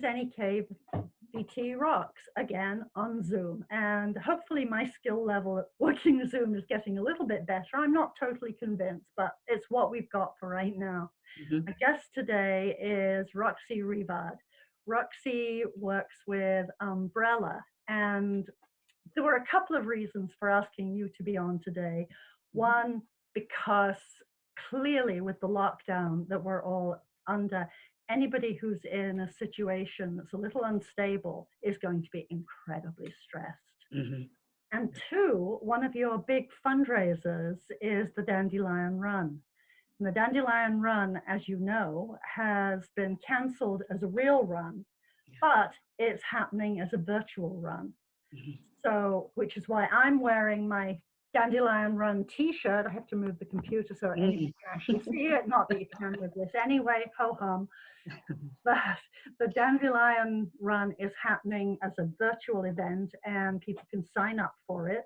NEK VT Rocks again on Zoom, and hopefully my skill level at working Zoom is getting a little bit better. I'm not totally convinced, but it's what we've got for right now. My guest today is Roxie Rivard. Roxie works with Umbrella, and there were a couple of reasons for asking you to be on today. One, because clearly with the lockdown that we're all under, anybody who's in a situation that's a little unstable is going to be incredibly stressed. And two, one of your big fundraisers is the Dandelion Run. And the Dandelion Run, as you know, has been canceled as a real run, but it's happening as a virtual run. So, which is why I'm wearing my Dandelion Run t-shirt. I have to move the computer so anyone can actually see it. Not that you can with this anyway, ho-hum. But the Dandelion Run is happening as a virtual event, and people can sign up for it.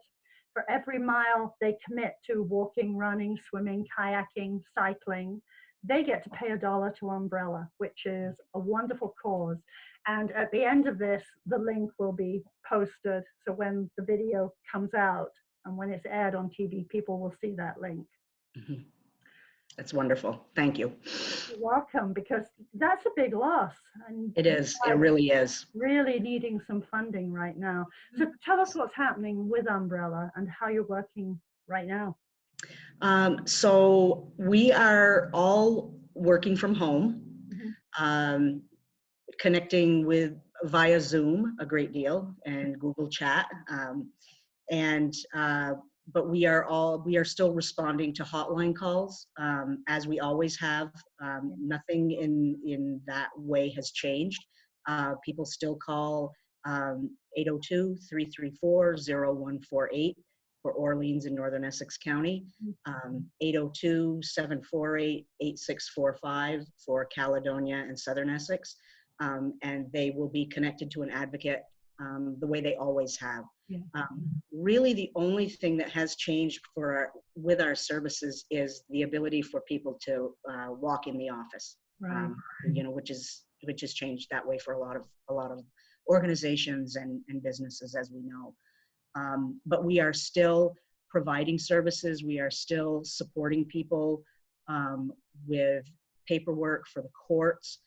For every mile they commit to walking, running, swimming, kayaking, cycling, they get to pay $1 to Umbrella, which is a wonderful cause. And at the end of this, the link will be posted. So when the video comes out and when it's aired on TV, people will see that link. That's wonderful. Thank you. You're welcome, because that's a big loss. And it is. It really is. Really needing some funding right now. So tell us what's happening with Umbrella and how you're working right now. So we are all working from home, connecting with via Zoom a great deal and Google Chat. But we are still responding to hotline calls as we always have. Nothing in that way has changed. People still call 802-334-0148 for Orleans and Northern Essex County, 802-748-8645 for Caledonia and Southern Essex, and they will be connected to an advocate the way they always have. Really, the only thing that has changed with our services is the ability for people to walk in the office, which has changed that way for a lot of organizations and businesses, as we know. But we are still providing services. We are still supporting people with paperwork for the courts.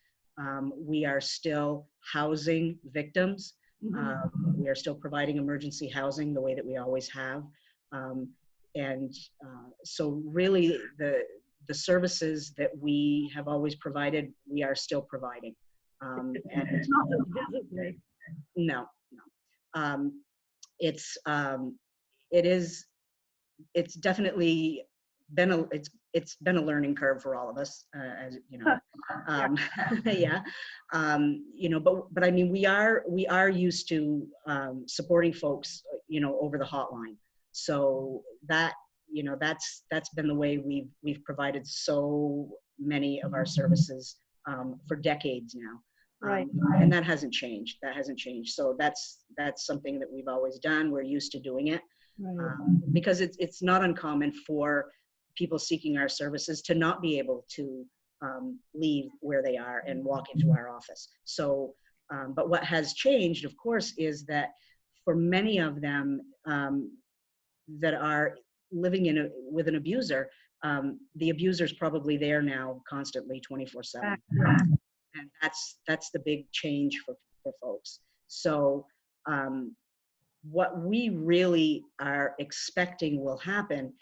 We are still housing victims. We are still providing emergency housing the way that we always have. So really the services that we have always provided, we are still providing. And it's not as visibly. No. It's definitely been it's been a learning curve for all of us, as you know. But I mean, we are used to supporting folks, over the hotline. So that's been the way we've provided so many of our services for decades now. And that hasn't changed. So that's something that we've always done. We're used to doing it, because it's not uncommon for people seeking our services to not be able to leave where they are and walk into our office. So, but what has changed, of course, is that for many of them that are living with an abuser, the abuser's probably there now constantly 24/7. And that's the big change for folks. So what we really are expecting will happen,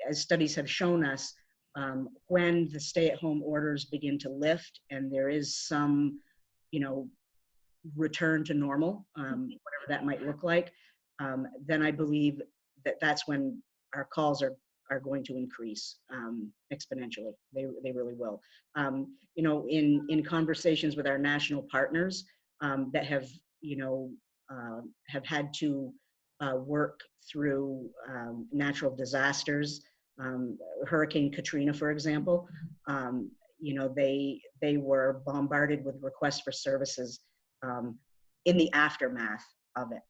as studies have shown us, when the stay-at-home orders begin to lift and there is some, return to normal, whatever that might look like, then I believe that's when our calls are going to increase exponentially. They really will. In conversations with our national partners that have had to work through natural disasters, Hurricane Katrina, for example, they were bombarded with requests for services in the aftermath of it.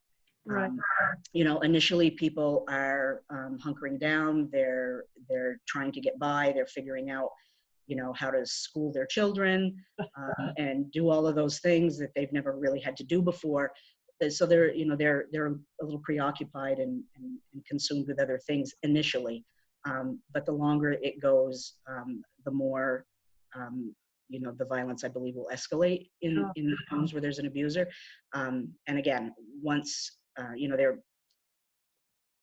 Initially people are hunkering down, they're trying to get by, they're figuring out how to school their children, and do all of those things that they've never really had to do before. So they're a little preoccupied and consumed with other things initially. But the longer it goes, the more, the violence, I believe, will escalate in the homes where there's an abuser. And again, once,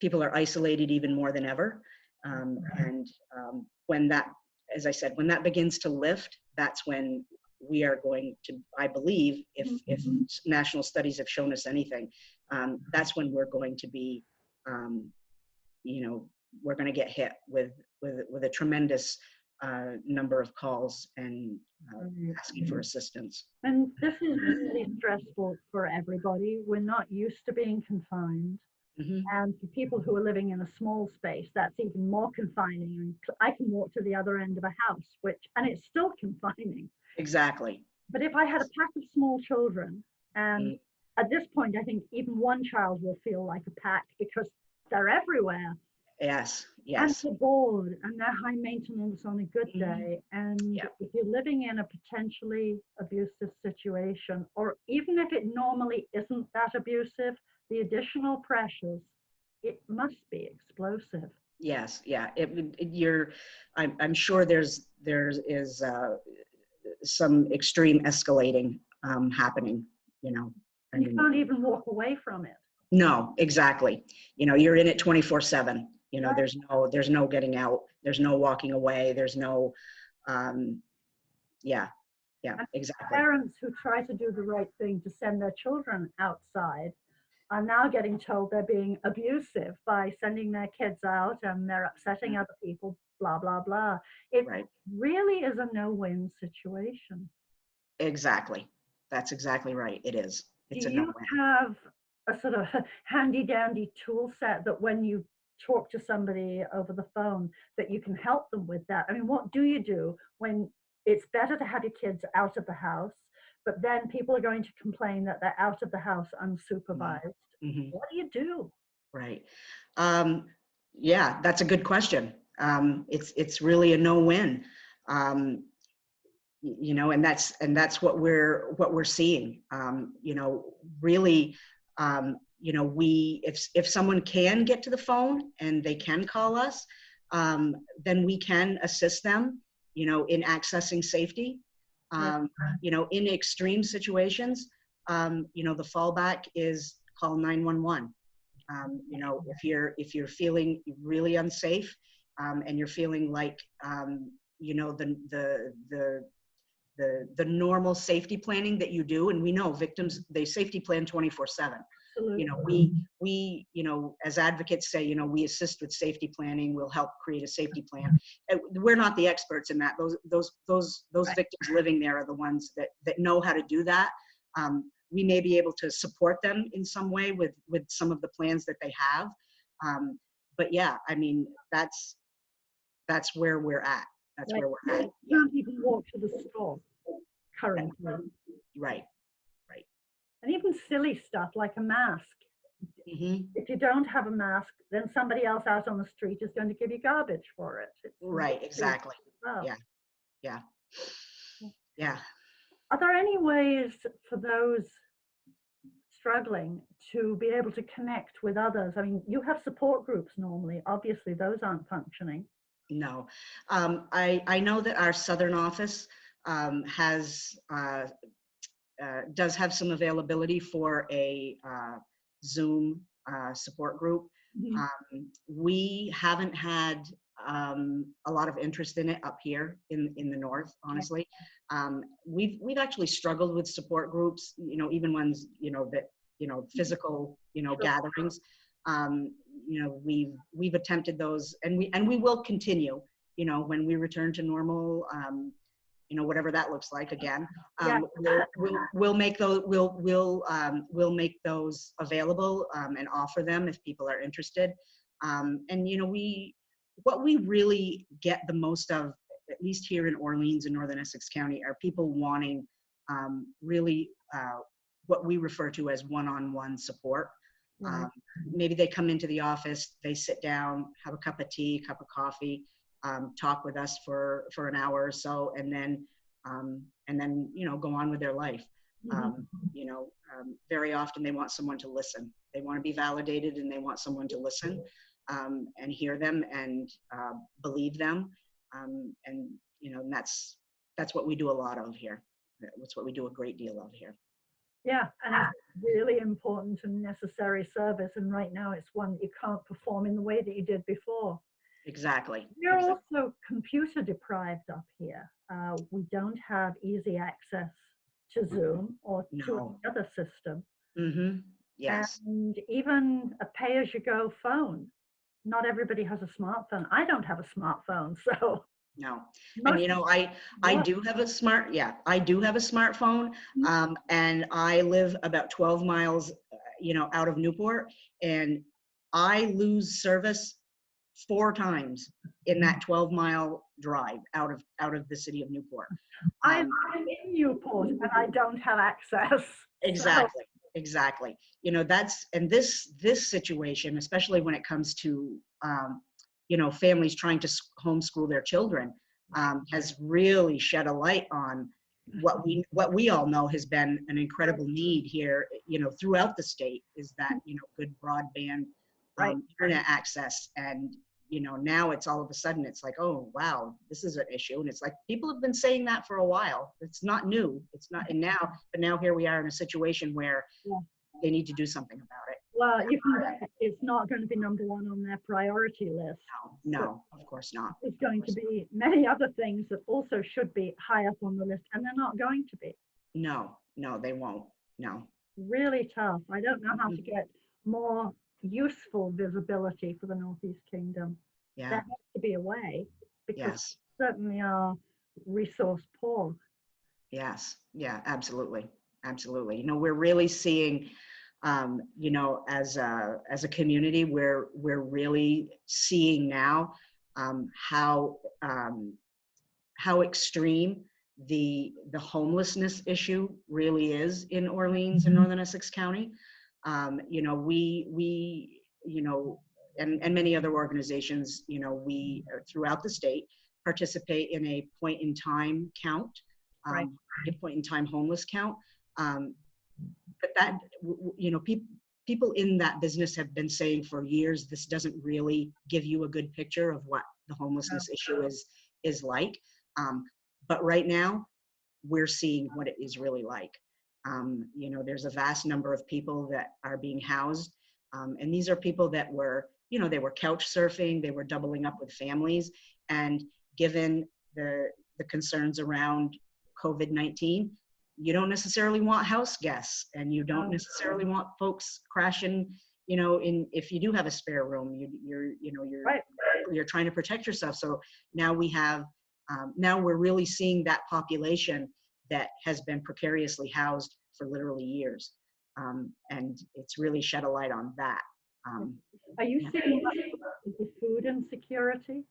people are isolated even more than ever. And when that, as I said, when that begins to lift, that's when we are going to, I believe, if national studies have shown us anything, that's when we're going to be, we're going to get hit with a tremendous number of calls and asking for assistance. And this is really stressful for everybody. We're not used to being confined. And for people who are living in a small space, that's even more confining. And I can walk to the other end of a house, and it's still confining. Exactly. But if I had a pack of small children, and at this point, I think even one child will feel like a pack because they're everywhere. Yes, yes. And they're bored, and they're high maintenance on a good day. And if you're living in a potentially abusive situation, or even if it normally isn't that abusive, the additional pressures, it must be explosive. Yes, yeah. I'm sure there is some extreme escalating happening. And you can't even walk away from it. No, exactly. You're in it 24/7. There's no getting out. There's no walking away. There's no, yeah, exactly. Parents who try to do the right thing to send their children outside are now getting told they're being abusive by sending their kids out, and they're upsetting other people, blah, blah, blah. It really is a no-win situation. Exactly. That's exactly right. It is. It's Do a you no-win. have a sort of handy-dandy tool set that when you talk to somebody over the phone that you can help them with that? I mean, what do you do when it's better to have your kids out of the house, but then people are going to complain that they're out of the house unsupervised? What do you do? Right. Yeah, that's a good question. It's really a no-win. And that's what we're seeing. Really, if someone can get to the phone and they can call us, then we can assist them, in accessing safety. In extreme situations, the fallback is call 911. If you're feeling really unsafe, and you're feeling like, the normal safety planning that you do, and we know victims, they safety plan 24/7. We as advocates say, we assist with safety planning. We'll help create a safety plan. We're not the experts in that. Those victims living there are the ones that know how to do that. We may be able to support them in some way with some of the plans that they have. But yeah, I mean, that's where we're at. That's where we're at. You can't even walk to the store currently. Right. And even silly stuff like a mask. If you don't have a mask, then somebody else out on the street is going to give you garbage for it. Right, exactly. Well. Yeah. Are there any ways for those struggling to be able to connect with others? I mean, you have support groups normally. Obviously, those aren't functioning. No. I know that our Southern office does have some availability for a Zoom support group. We haven't had a lot of interest in it up here in the North, honestly. We've actually struggled with support groups, even ones, that, physical, gatherings. We've attempted those, and we will continue, when we return to normal, whatever that looks like again. We'll make those we'll make those available and offer them if people are interested. What we really get the most of, at least here in Orleans and Northern Essex County, are people wanting really what we refer to as one-on-one support. Maybe they come into the office, they sit down, have a cup of tea, cup of coffee, talk with us for an hour or so, and then you know, go on with their life. You know, very often they want someone to listen. They want to be validated, and they want someone to listen and hear them and believe them. And you know, and that's what we do a lot of here. That's what we do a great deal of here. Yeah, and it's really important and necessary service. And right now, it's one you can't perform in the way that you did before. Exactly. We're also computer deprived up here. We don't have easy access to Zoom or to any other system. Yes. And even a pay-as-you-go phone. Not everybody has a smartphone. I don't have a smartphone, so. No. And you know, I do have a I do have a smartphone, and I live about 12 miles, you know, out of Newport, and I lose service 4 times in that 12-mile drive out of the city of Newport. I'm in Newport and I don't have access. Exactly. Exactly. You know, and this situation, especially when it comes to, you know, families trying to homeschool their children, has really shed a light on what we all know has been an incredible need here, you know, throughout the state, is that, you know, good broadband internet access. And, you know, now it's all of a sudden, it's like, oh, wow, this is an issue. And it's like, people have been saying that for a while. It's not new. It's not, but now here we are in a situation where they need to do something about it. Well, it's not going to be number one on their priority list. No, of course not. It's going to be many other things that also should be high up on the list, and they're not going to be. No, they won't. No. Really tough. I don't know how to get more useful visibility for the Northeast Kingdom. Yeah. There has to be a way, because we certainly are resource poor. Yes. Yeah, absolutely. Absolutely. You know, we're really seeing, you know, as a community, we're really seeing now how extreme the homelessness issue really is in Orleans and Northern Essex County. You know, we you know, and many other organizations, you know, we throughout the state participate in a point in time count, a point in time homeless count. But that, you know, people in that business have been saying for years, this doesn't really give you a good picture of what the homelessness issue is like. But right now, we're seeing what it is really like. You know, there's a vast number of people that are being housed. And these are people that were, you know, they were couch surfing, they were doubling up with families. And given the concerns around COVID-19, you don't necessarily want house guests, and you don't necessarily want folks crashing, you know, if you do have a spare room, you're trying to protect yourself. So now we have, now we're really seeing that population that has been precariously housed for literally years. And it's really shed a light on that. Are you seeing the food insecurity?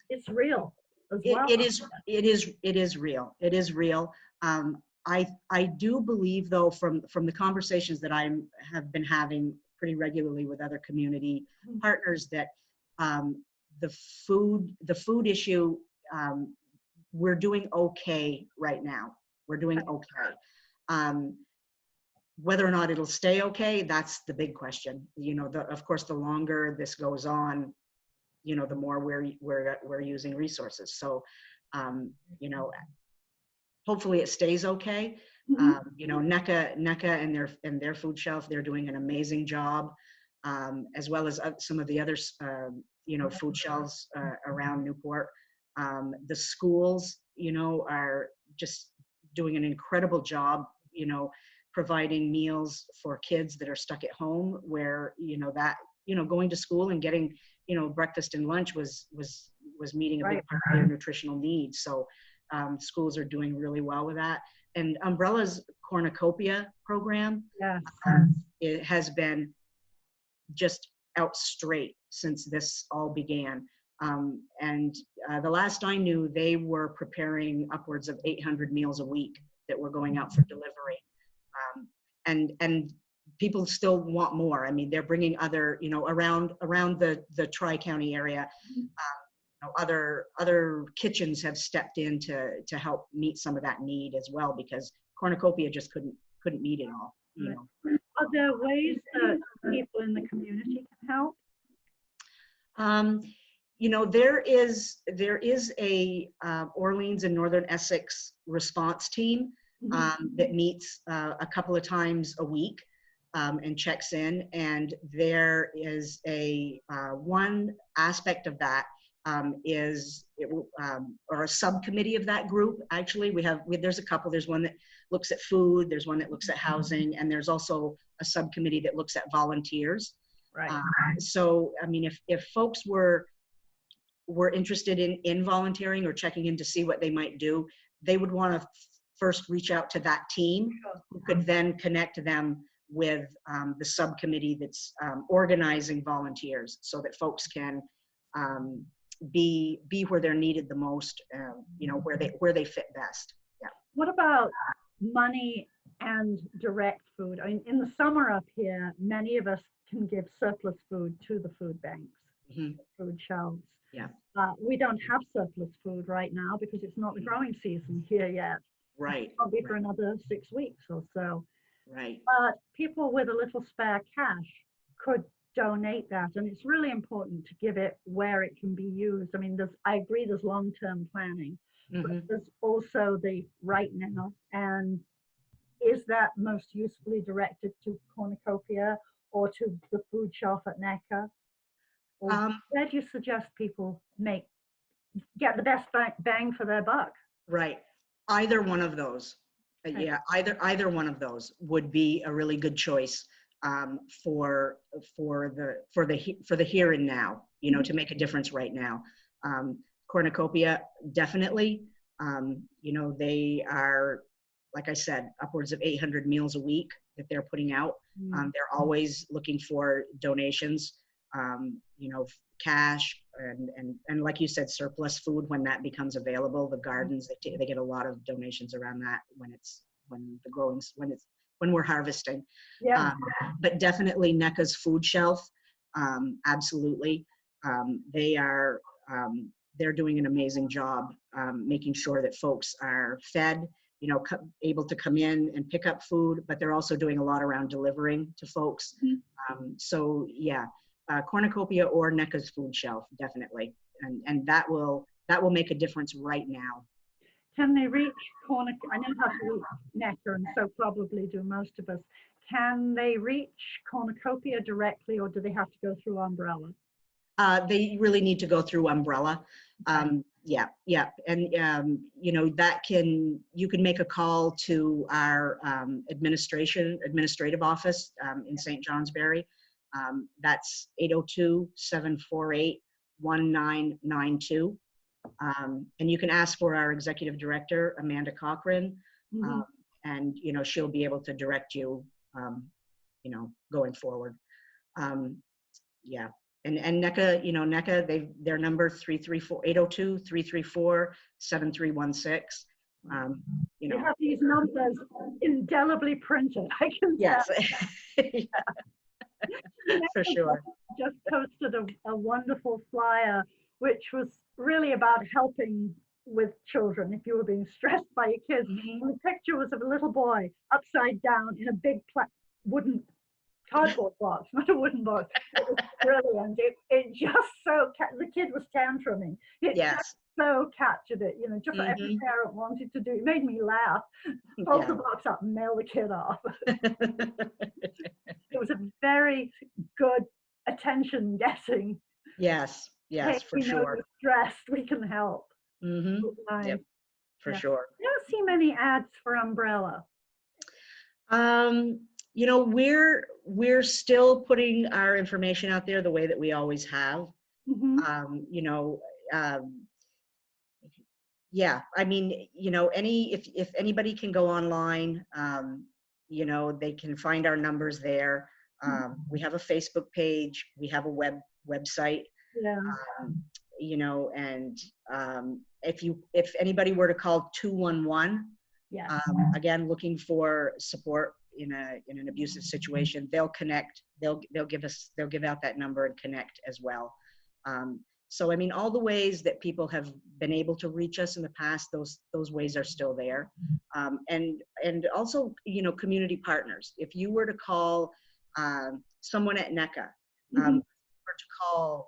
It's real as well. It is real. It is real. I do believe, though, from the conversations that I have been having pretty regularly with other community partners, that the food issue, we're doing okay right now. We're doing okay. Whether or not it'll stay okay, that's the big question. You know, of course, the longer this goes on, you know, the more we're using resources. So, you know, hopefully it stays okay. You know, NEK and their food shelf, they're doing an amazing job, as well as some of the other, you know, food shelves around Newport. The schools, you know, are just doing an incredible job, you know, providing meals for kids that are stuck at home, where, you know, that, you know, going to school and getting, you know, breakfast and lunch was meeting a big part of their nutritional needs. So schools are doing really well with that. And Umbrella's cornucopia program, it has been just out straight since this all began. And the last I knew, they were preparing upwards of 800 meals a week that were going out for delivery. And people still want more. I mean, they're bringing other, you know, around the Tri-County area, other kitchens have stepped in to help meet some of that need as well, because cornucopia just couldn't meet it all. You know. Are there ways that people in the community can help? You know, there is a Orleans and Northern Essex response team that meets a couple of times a week and checks in. And there is a one aspect of that or a subcommittee of that group. Actually, there's a couple. There's one that looks at food. There's one that looks at housing, and there's also a subcommittee that looks at volunteers. Right. So, I mean, if folks were interested in volunteering or checking in to see what they might do, they would want to first reach out to that team, who could then connect them with the subcommittee that's organizing volunteers, so that folks can be where they're needed the most, you know, where they fit best. Yeah. What about money and direct food? I mean, in the summer up here, many of us can give surplus food to the food banks, food shelves. Yeah. We don't have surplus food right now because it's not the growing season here yet. Right. Probably for another 6 weeks or so. Right. But people with a little spare cash could donate that, and it's really important to give it where it can be used. I mean, I agree there's long-term planning, but there's also the right now. And is that most usefully directed to cornucopia or to the food shelf at NEK? Or where do you suggest people get the best bang for their buck? Right. Either one of those. Okay. Yeah, either one of those would be a really good choice for the here and now, you know, to make a difference right now. Cornucopia, definitely. You know, they are, like I said, upwards of 800 meals a week that they're putting out. They're always looking for donations, you know, cash and like you said, surplus food when that becomes available. The gardens, they get a lot of donations around that when we're harvesting. Yeah. But definitely NECA's food shelf, absolutely. They're doing an amazing job making sure that folks are fed, you know, able to come in and pick up food, but they're also doing a lot around delivering to folks. So yeah, cornucopia or NECA's food shelf, definitely. And that will make a difference right now. Can they reach cornucopia? I know how to reach NECA, and so probably do most of us. Can they reach cornucopia directly, or do they have to go through Umbrella? They really need to go through Umbrella. Yeah. And, you know, you can make a call to our administrative office in St. Johnsbury. That's 802-748-1992. And you can ask for our executive director, Amanda Cochran, and, you know, she'll be able to direct you, you know, going forward. Yeah. And NECA, you know, NECA, their number 802-334-7316. You know, you have these numbers indelibly printed. I can yes. For sure. Just posted a wonderful flyer, which was really about helping with children if you were being stressed by your kids. And the picture was of a little boy upside down in a big wooden cardboard box, not a wooden box. It was brilliant. It just the kid was tantruming. It just so captured it, you know, just what every parent wanted to do. It made me laugh. Fold the box up and mail the kid off. It was a very good attention getting. Yes, hey, for sure. We're stressed, we can help. Nice. Yep, for sure. I don't see many ads for Umbrella. You know, we're still putting our information out there the way that we always have. You know, yeah, I mean, you know, if anybody can go online, you know, they can find our numbers there. We have a Facebook page, we have a website. You know, and if anybody were to call 211, again, looking for support in an abusive situation, they'll connect. They'll give out that number and connect as well. So, I mean, all the ways that people have been able to reach us in the past, those ways are still there. And also, you know, community partners. If you were to call someone at NECA, Mhm. or to call,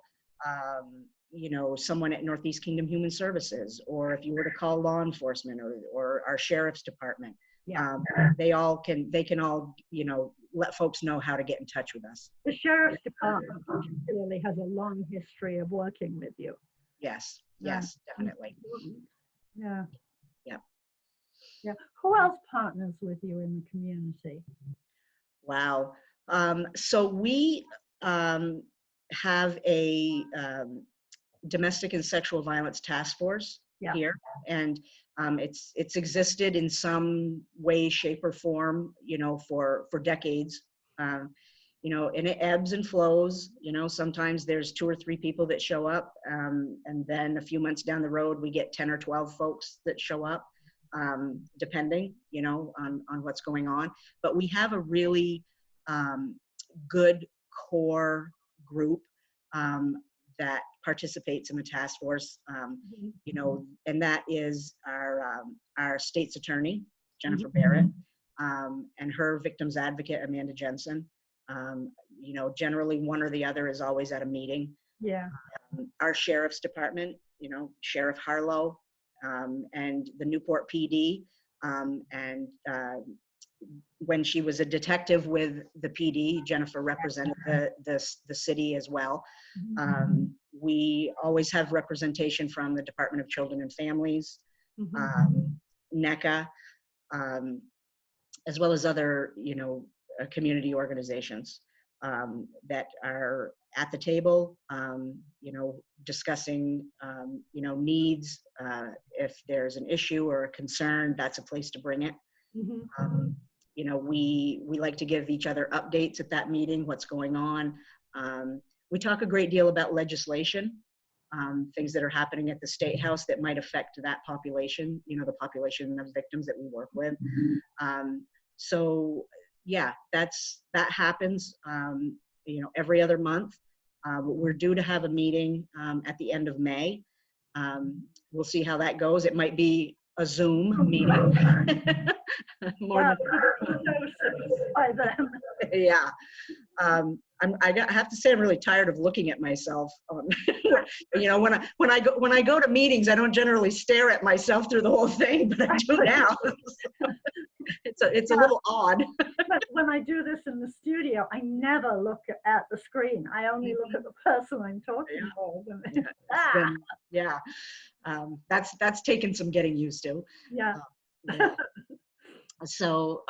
you know, someone at Northeast Kingdom Human Services, or if you were to call law enforcement or our sheriff's department, Yeah. they can all, you know, let folks know how to get in touch with us. The sheriff's department particularly has a long history of working with you. Yes, Yeah. yes, definitely. Yeah. Yeah. Yeah. Who else partners with you in the community? Wow. So we have a domestic and sexual violence task force Yeah. here, and it's existed in some way, shape, or form, you know, for decades. You know, and it ebbs and flows. You know, sometimes there's 2 or 3 people that show up, and then a few months down the road, we get 10 or 12 folks that show up, depending, you know, on what's going on. But we have a really good core group that participates in the task force, you know, and that is our state's attorney, Jennifer Barrett, and her victims advocate, Amanda Jensen. You know, generally one or the other is always at a meeting. Yeah. Our sheriff's department, you know, Sheriff Harlow, and the Newport PD, and when she was a detective with the PD, Jennifer represented the city as well. We always have representation from the Department of Children and Families, NECA, as well as other, you know, community organizations that are at the table, you know, discussing, you know, needs. If there's an issue or a concern, that's a place to bring it. You know, we like to give each other updates at that meeting, what's going on. We talk a great deal about legislation, things that are happening at the State House that might affect that population, you know, the population of victims that we work with. So yeah, that happens, you know, every other month. We're due to have a meeting at the end of May. We'll see how that goes. It might be a Zoom meeting. More by then. Yeah. I have to say I'm really tired of looking at myself. You know, when I go to meetings, I don't generally stare at myself through the whole thing, but I do now. It's a little odd. But when I do this in the studio, I never look at the screen. I only look at the person I'm talking to. Yeah. That's taken some getting used to. Yeah. Yeah. So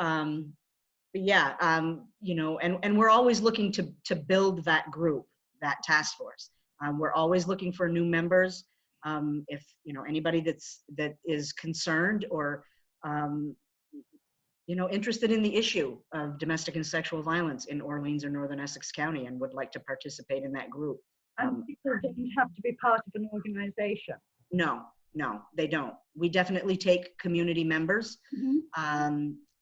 yeah, you know, and we're always looking to build that group, that task force. We're always looking for new members. If, you know, anybody that is concerned or you know, interested in the issue of domestic and sexual violence in Orleans or Northern Essex County and would like to participate in that group. And people don't have to be part of an organization. No, they don't. We definitely take community members.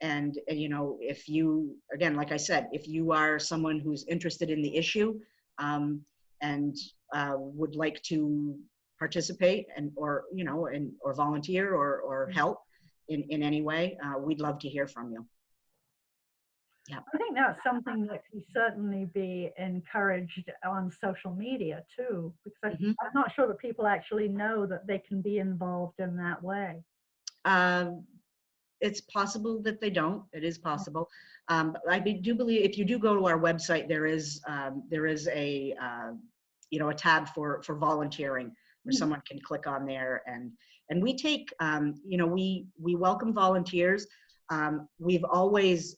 And you know, if you, again, like I said, if you are someone who's interested in the issue and would like to participate or, you know, or volunteer or help in any way, we'd love to hear from you. Yeah. I think that's something that can certainly be encouraged on social media too, because I'm not sure that people actually know that they can be involved in that way. It's possible that they don't. It is possible. I do believe if you do go to our website, there is a you know, a tab for volunteering where someone can click on there, and we take, you know, we welcome volunteers. We've always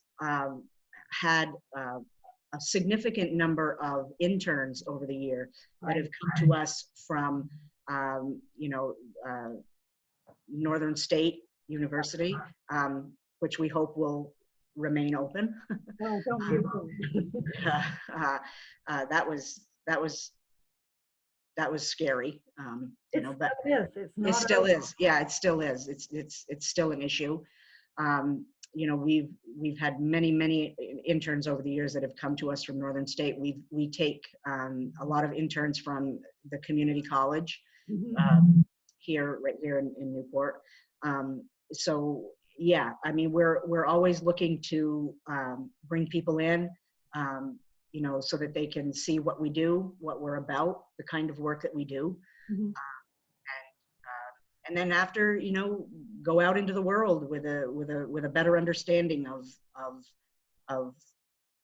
had a significant number of interns over the year that have come to us from you know, Northern State University, which we hope will remain open. Oh, don't you that was scary, you know, but it still is. It still is. Yeah, it still is. It's still an issue. you know, we've had many interns over the years that have come to us from Northern State. We take a lot of interns from the community college right here in Newport. So yeah, I mean, we're always looking to bring people in, you know, so that they can see what we do, what we're about, the kind of work that we do. And then after, you know, go out into the world with a better understanding of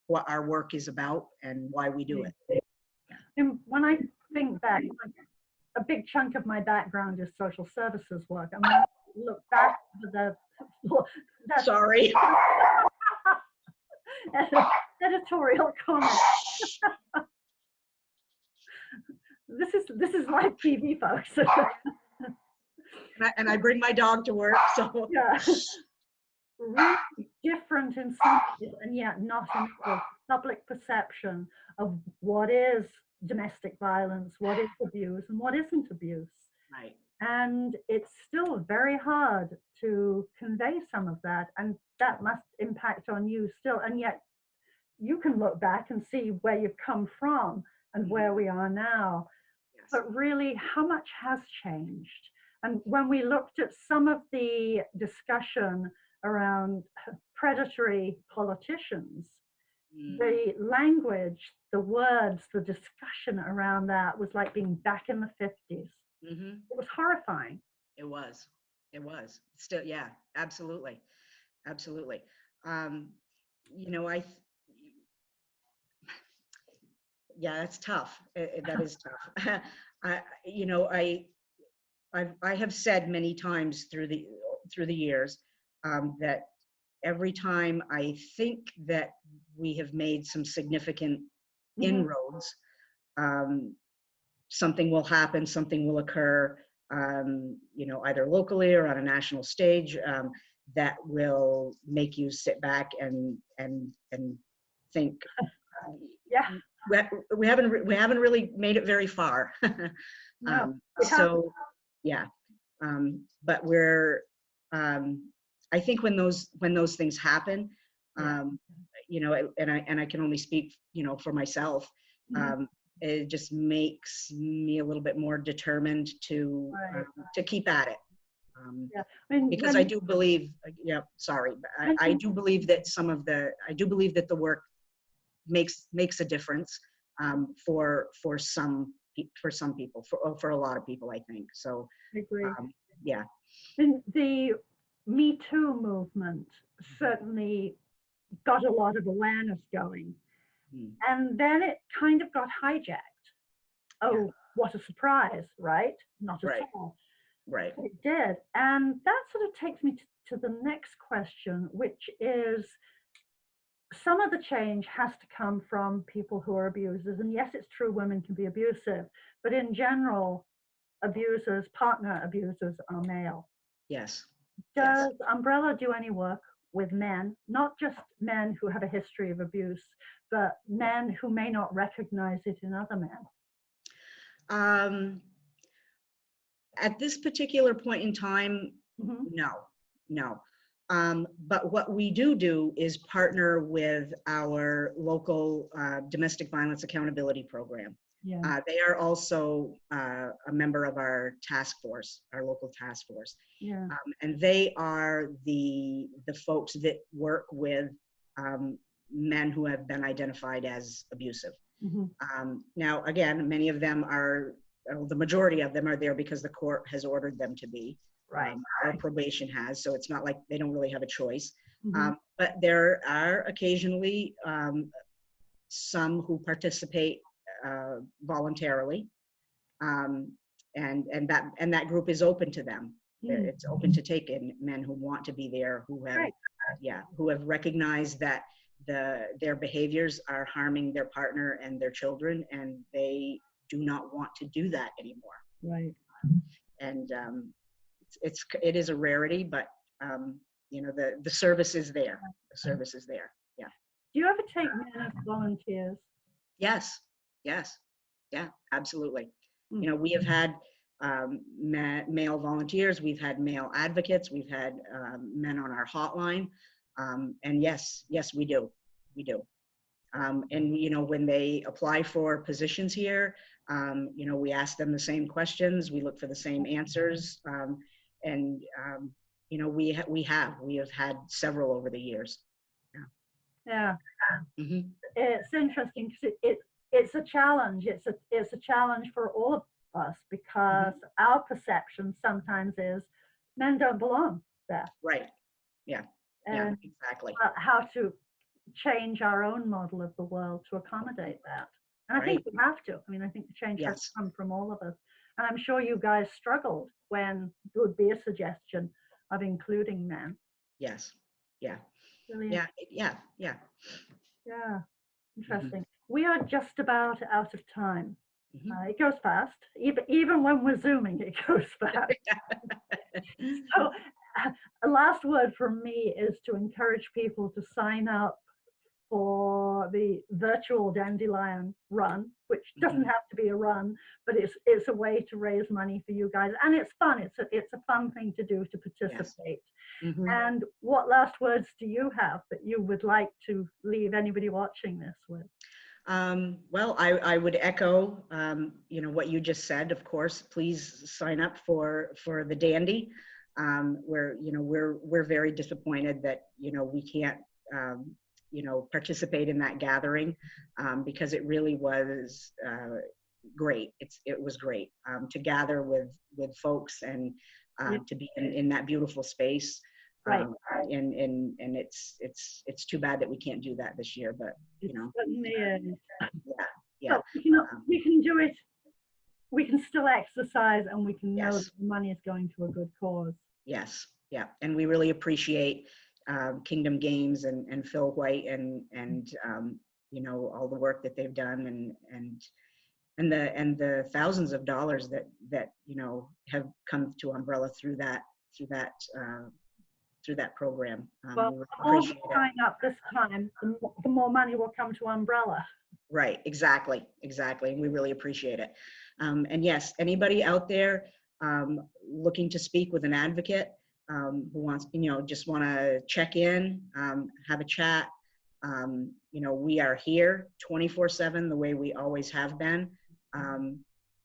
what our work is about and why we do it. And when I think back, like, a big chunk of my background is social services work. And when I look back to the Sorry. editorial comment. This is live TV, folks. And I bring my dog to work, so yeah. Really different in some ways, and yet not in others. Public perception of what is domestic violence, what is abuse, and what isn't abuse. Right. And it's still very hard to convey some of that, and that must impact on you still. And yet you can look back and see where you've come from and where we are now. Yes. But really, how much has changed? And when we looked at some of the discussion around predatory politicians, the language, the words, the discussion around that was like being back in the 50s. It was horrifying. It was still, yeah, absolutely. You know, yeah, that's tough. That is tough. You know, I have said many times through the years that every time I think that we have made some significant inroads, something will happen, something will occur, you know, either locally or on a national stage, that will make you sit back and think, yeah, we haven't really made it very far. No, so yeah, but we're I think when those things happen, you know, and I can only speak, you know, for myself, it just makes me a little bit more determined to keep at it. Yeah. I mean, because I do believe, yeah, sorry, I do believe that the work makes a difference for some people, for a lot of people, I think. So I agree. Yeah. And the Me Too movement certainly got a lot of awareness going. And then it kind of got hijacked. Oh, what a surprise, right? Not at all. Right. It did. And that sort of takes me to the next question, which is, some of the change has to come from people who are abusers. And yes, it's true, women can be abusive, but in general, partner abusers are male. Yes. Does Umbrella do any work with men, not just men who have a history of abuse, but men who may not recognize it in other men? At this particular point in time, no. But what we do is partner with our local domestic violence accountability program. Yeah. They are also a member of our task force, our local task force. Yeah. And they are the folks that work with men who have been identified as abusive. Now, again, many of them are, the majority of them are there because the court has ordered them to be. Right. Or probation has, so it's not like they don't really have a choice. But there are occasionally some who participate voluntarily, and that group is open to them. It's open to take in men who want to be there, who have who have recognized that their behaviors are harming their partner and their children, and they do not want to do that anymore. Right. And it is a rarity, but you know, the service is there. The service is there. Yeah. Do you ever take men as volunteers? Yes. Yeah, absolutely. You know, we have had male volunteers, we've had male advocates, we've had men on our hotline. And yes, we do. We do. And, you know, when they apply for positions here, you know, we ask them the same questions, we look for the same answers. And, you know, we have had several over the years. Yeah. Mm-hmm. It's interesting because it's a challenge. It's a challenge for all of us because our perception sometimes is men don't belong there. Right. Yeah. And yeah, exactly. How to change our own model of the world to accommodate that. And I think we have to. I mean, I think the change has to come from all of us. And I'm sure you guys struggled when there would be a suggestion of including men. Yes. Yeah. Brilliant. Yeah. Yeah. Interesting. We are just about out of time. It goes fast. Even when we're Zooming, it goes fast. So a last word from me is to encourage people to sign up for the virtual dandelion run, which doesn't have to be a run, but it's a way to raise money for you guys, and it's fun. It's a fun thing to do, to participate. Yes. And what last words do you have that you would like to leave anybody watching this with? Well, I would echo, you know, what you just said. Of course, please sign up for the dandy. You know, we're very disappointed that, you know, we can't, you know, participate in that gathering, because it really was great. It was great to gather with folks and to be in that beautiful space. Right. And it's too bad that we can't do that this year, but you know. Yeah. So, we can do it. We can still exercise, and we can know that the money is going to a good cause. Yes. Yeah. And we really appreciate Kingdom Games and Phil White and you know, all the work that they've done and the thousands of dollars that you know have come to Umbrella through that program. Well, the more we sign up this time, the more money will come to Umbrella. Right, exactly. And we really appreciate it. And yes, anybody out there looking to speak with an advocate who wants, you know, just want to check in, have a chat, you know, we are here 24/7 the way we always have been.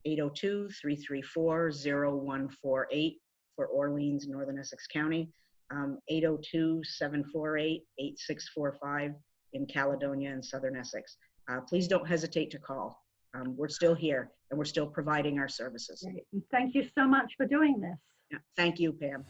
802-334-0148 for Orleans, Northern Essex County. 802-748-8645 in Caledonia and Southern Essex. Please don't hesitate to call. We're still here and we're still providing our services. Great. Thank you so much for doing this. Yeah, thank you, Pam.